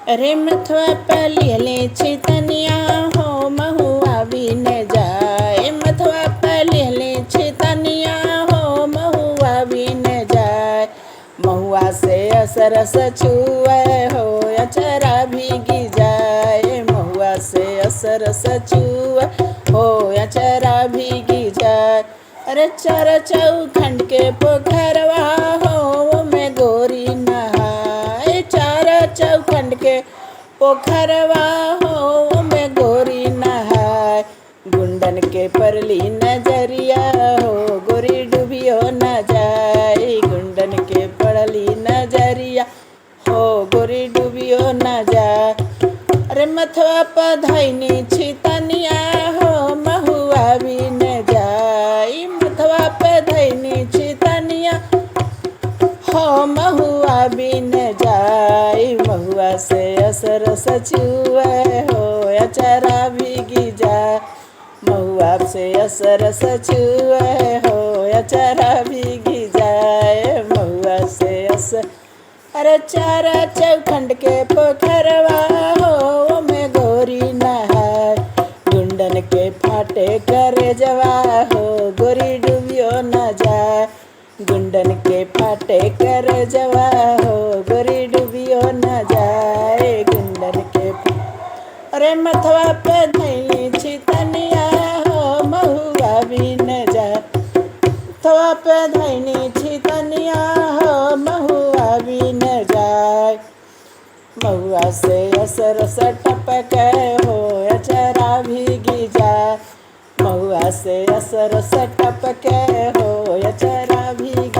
अरे मथवा पलियले छितनिया हो महुआ बीन जाए। मथवा पलियले छितनिया हो महुआ बीन जाए। महुआ से असरस छुए हो अचरा भीगी जाए। महुआ से असरस छुए हो अचरा भीगी जाए। अरे चार चौखंड के पोखरवा हो में गोरी नहाए। चार चौखंड के पोखरवा हो में गोरी नहाए। गुंडन के परली नजरिया हो गोरी डूबियो न जाए। गुंडन के पड़ली नजरिया हो गोरी डूबियो न जाए। अरे मथवा पधैनी छितनिया हो महुआ बीन जाई। मथवा पधैनी छितनिया हो महुआ बीन जाई। महुआ से असरस छुए हो अचरा भीगी जाए। महुआ से असरस छुए हो अचरा भीगी जाए। महुआ से असर अरे चार चौखंड के पोखरवा हो में गोरी नहाए। गुंडन के फाटे करे जवा हो गोरी डूबियो न जाए। गुंडन के फाटे करे जवा हो गोरी डूबियो न जाए। गुंडन के अरे मथवा पे धैली छितनिया हो महुआ बीन जाए। मथवा पे धैनी छितनिया हो महुआ बीन जाए। महुआ से असरस टपके हो अचरा भीगी जाए। महुआ से असरस टपके हो अचरा भीगी